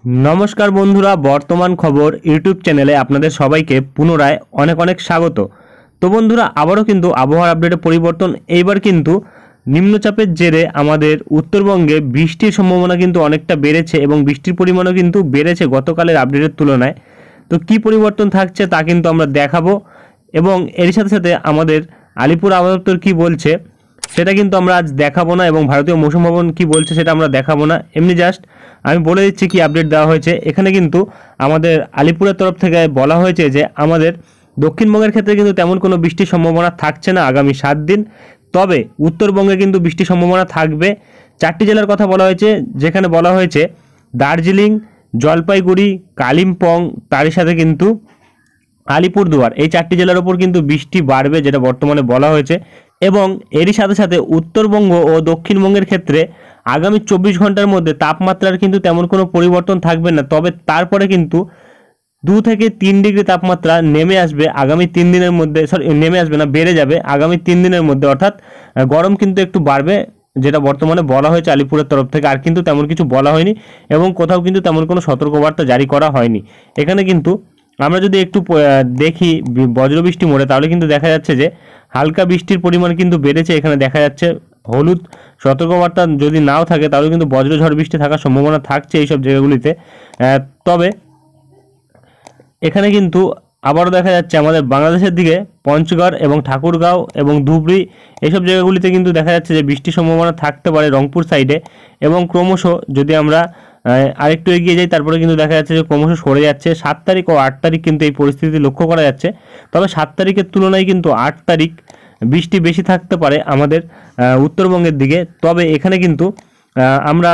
नमस्कार बंधुरा बर्तमान खबर यूट्यूब चैनेले आपनादेर सबाइके पुनराय अनेक अनेक स्वागत। तो बंधुरा आबारो किन्तु आबहावार आपडेटे परिवर्तन एइबार किन्तु निम्नचापेर जेरे आमादेर उत्तरबंगे बृष्टिर सम्भावना किन्तु अनेकटा बेड़ेছে এবং বৃষ্টির পরিমাণও কিন্তু বেড়েছে গতকালের আপডেটের তুলনায়। তো কি পরিবর্তন থাকছে তা কিন্তু আমরা দেখাবো এবং এর সাথে সাথে আমাদের আলিপুর আবহাওয়া দপ্তর কি বলছে সেটা কিন্তু আমরা আজ দেখাবো না এবং ভারতীয় মৌসুম ভবন কি বলছে সেটা আমরা দেখাবো না। এমনি জাস্ট আমি বলে দিচ্ছি কি আপডেট দেওয়া হয়েছে। এখানে কিন্তু আমাদের আলিপুরের তরফ থেকে বলা হয়েছে যে আমাদের দক্ষিণবঙ্গের ক্ষেত্রে কিন্তু তেমন কোনো বৃষ্টির সম্ভাবনা থাকছে না আগামী 7 দিন। তবে উত্তরবঙ্গে কিন্তু বৃষ্টির সম্ভাবনা থাকবে। 4টি জেলার কথা বলা হয়েছে, যেখানে বলা হয়েছে দার্জিলিং, জলপাইগুড়ি, কালিম্পং, তারই সাথে কিন্তু আলিপুরদুয়ার, এই 4টি জেলার উপর কিন্তু বৃষ্টি বাড়বে যেটা বর্তমানে বলা হয়েছে। এবং এরই সাথে সাথে উত্তরবঙ্গ ও দক্ষিণবঙ্গের ক্ষেত্রে আগামী 24 ঘন্টার মধ্যে তাপমাত্রার কিন্তু তেমন কোনো পরিবর্তন থাকবে না। তবে তারপরে কিন্তু 2 থেকে 3 ডিগ্রি তাপমাত্রা নেমে আসবে আগামী 3 দিনের মধ্যে। নেমে আসবে না, বেড়ে যাবে আগামী 3 দিনের মধ্যে, অর্থাৎ গরম কিন্তু একটু বাড়বে যেটা বর্তমানে বলা হয়েছে আলিপুরের তরফ থেকে। আর কিন্তু তেমন কিছু বলা হয়নি এবং কোথাও কিন্তু তেমন কোনো সতর্কবার্তা জারি করা হয়নি। এখানে কিন্তু আমরা যদি একটু দেখি বজ্রবৃষ্টি মোড়ে, তাহলে কিন্তু দেখা যাচ্ছে যে হালকা বৃষ্টির পরিমাণ কিন্তু বেড়েছে। এখানে দেখা যাচ্ছে হলুদ সতর্কবার্তা যদি নাও থাকে তাহলে কিন্তু বজ্রঝড় বৃষ্টি থাকার সম্ভাবনা থাকছে এইসব জায়গাগুলিতে। তবে এখানে কিন্তু আবারও দেখা যাচ্ছে আমাদের বাংলাদেশের দিকে পঞ্চগড় এবং ঠাকুরগাঁও এবং ধুবড়ি এইসব জায়গাগুলিতে কিন্তু দেখা যাচ্ছে যে বৃষ্টির সম্ভাবনা থাকতে পারে রংপুর সাইডে। এবং ক্রমশ যদি আমরা আরেকটু এগিয়ে যাই তারপরে কিন্তু দেখা যাচ্ছে যে ক্রমশ সরে যাচ্ছে। 7 তারিখ ও 8 তারিখ কিন্তু এই পরিস্থিতি লক্ষ্য করা যাচ্ছে। তবে 7 তারিখের তুলনায় কিন্তু 8 তারিখ বৃষ্টি বেশি থাকতে পারে আমাদের উত্তরবঙ্গের দিকে। তবে এখানে কিন্তু আমরা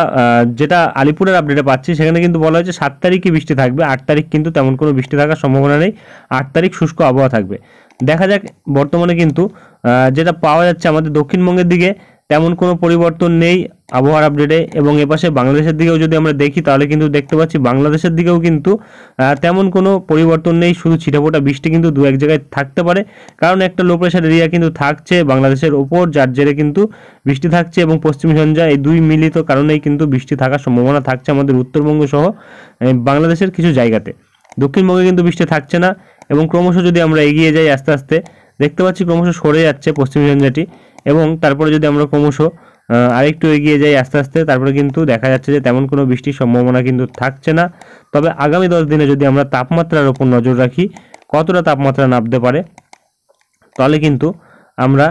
যেটা আলিপুরের আপডেটে পাচ্ছি সেখানে কিন্তু বলা হয়েছে 7 তারিখই বৃষ্টি থাকবে, 8 তারিখ কিন্তু তেমন কোনো বৃষ্টি থাকার সম্ভাবনা নেই। 8 তারিখ শুষ্ক আবহাওয়া থাকবে। দেখা যাক বর্তমানে কিন্তু যেটা পাওয়া যাচ্ছে আমাদের দক্ষিণবঙ্গের দিকে তেমন কোনো পরিবর্তন নেই আবহাওয়ার আপডেটে। এবং এপাশে বাংলাদেশের দিকেও যদি আমরা দেখি তাহলে কিন্তু দেখতে পাচ্ছি বাংলাদেশের দিকেও কিন্তু তেমন কোনো পরিবর্তন নেই, শুধু ছিটাফোঁটা বৃষ্টি কিন্তু 2-1 জায়গায় থাকতে পারে, কারণ একটা লো প্রেশার এরিয়া কিন্তু থাকছে বাংলাদেশের ওপর, যার জেরে কিন্তু বৃষ্টি থাকছে। এবং পশ্চিম ঝঞ্ঝা এই দুই মিলিত কারণেই কিন্তু বৃষ্টি থাকার সম্ভাবনা থাকছে আমাদের উত্তরবঙ্গ সহ বাংলাদেশের কিছু জায়গাতে। দক্ষিণবঙ্গে কিন্তু বৃষ্টি থাকছে না। এবং ক্রমশ যদি আমরা এগিয়ে যাই আস্তে আস্তে দেখতে পাচ্ছি ক্রমশ সরে যাচ্ছে পশ্চিম ঝঞ্ঝাটি। এবং তারপরে যদি আমরা ক্রমশ আরেকটু এগিয়ে যাই আস্তে আস্তে, তারপরে কিন্তু দেখা যাচ্ছে যে তেমন কোনো বৃষ্টির সম্ভাবনা কিন্তু থাকছে না। তবে আগামী 10 দিনে যদি আমরা তাপমাত্রার উপর নজর রাখি কতটা তাপমাত্রা নামতে পারে, তাহলে কিন্তু আমরা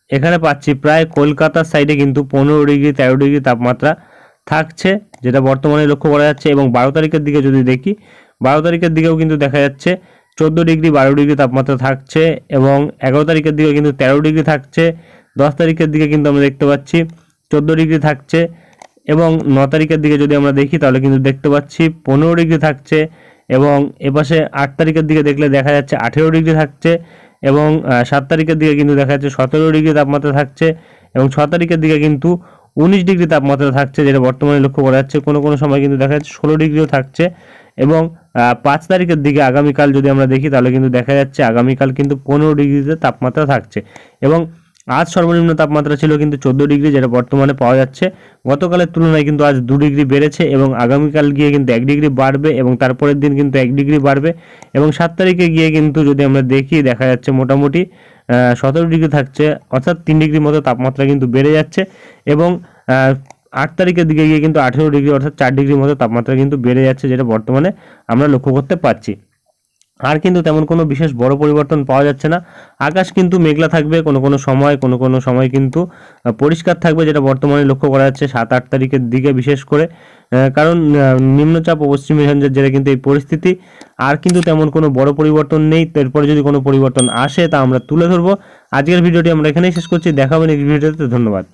এখানে পাচ্ছি প্রায় কলকাতার সাইডে কিন্তু 15 ডিগ্রি 13 ডিগ্রি তাপমাত্রা থাকছে যেটা বর্তমানে লক্ষ্য করা যাচ্ছে। এবং 12 তারিখের দিকে যদি দেখি 12 তারিখের দিকেও কিন্তু দেখা যাচ্ছে 14 ডিগ্রি 12 ডিগ্রি তাপমাত্রা থাকছে। এবং 11 তারিখের দিকে কিন্তু 13 ডিগ্রি থাকছে। 10 তারিখের দিকে কিন্তু আমরা দেখতে পাচ্ছি 14 ডিগ্রি থাকছে। এবং 9 তারিখের দিকে যদি আমরা দেখি তাহলে কিন্তু দেখতে পাচ্ছি 15 ডিগ্রি থাকছে। এবং এপাশে 8 তারিখের দিকে দেখলে দেখা যাচ্ছে 18 ডিগ্রি থাকছে। এবং 7 তারিখের দিকে কিন্তু দেখা যাচ্ছে 17 ডিগ্রি তাপমাত্রা থাকছে। এবং 6 তারিখের দিকে কিন্তু 19 ডিগ্রি তাপমাত্রা থাকছে যেটা বর্তমানে লক্ষ্য করা যাচ্ছে। কোনো কোনো সময় কিন্তু দেখা যাচ্ছে 16 ডিগ্রিও থাকছে। এবং 5 তারিখের দিকে আগামীকাল যদি আমরা দেখি তাহলে কিন্তু দেখা যাচ্ছে আগামীকাল কিন্তু 15 ডিগ্রিতে তাপমাত্রা থাকছে। এবং আজ সর্বনিম্ন তাপমাত্রা ছিল কিন্তু 14 ডিগ্রি যেটা বর্তমানে পাওয়া যাচ্ছে। গতকালের তুলনায় কিন্তু আজ 2 ডিগ্রি বেড়েছে এবং আগামীকাল গিয়ে কিন্তু 1 ডিগ্রি বাড়বে এবং তারপরের দিন কিন্তু 1 ডিগ্রি বাড়বে। এবং 7 তারিখে গিয়ে কিন্তু যদি আমরা দেখি দেখা যাচ্ছে মোটামুটি 17 ডিগ্রি থাকছে, অর্থাৎ 3 ডিগ্রির মতো তাপমাত্রা কিন্তু বেড়ে যাচ্ছে। এবং 8 তারিখের দিকে গিয়ে কিন্তু 18 ডিগ্রি অর্থাৎ 4 ডিগ্রির মতো তাপমাত্রা কিন্তু বেড়ে যাচ্ছে যেটা বর্তমানে আমরা লক্ষ্য করতে পারছি। আর কিন্তু তেমন কোনো বিশেষ বড় পরিবর্তন পাওয়া যাচ্ছে না। আকাশ কিন্তু মেঘলা থাকবে কোনো কোনো সময় কিন্তু পরিষ্কার থাকবে যেটা বর্তমানে লক্ষ্য করা যাচ্ছে 7-8 তারিখের দিকে বিশেষ করে, কারণ নিম্নচাপ ও পশ্চিম ঝঞ্ঝার জেরে কিন্তু এই পরিস্থিতি। আর কিন্তু তেমন কোনো বড় পরিবর্তন নেই। এরপরে যদি কোনো পরিবর্তন আসে তা আমরা তুলে ধরবো। আজকের ভিডিওটি আমরা এখানেই শেষ করছি, দেখা হবে নেক্সট ভিডিওতে। ধন্যবাদ।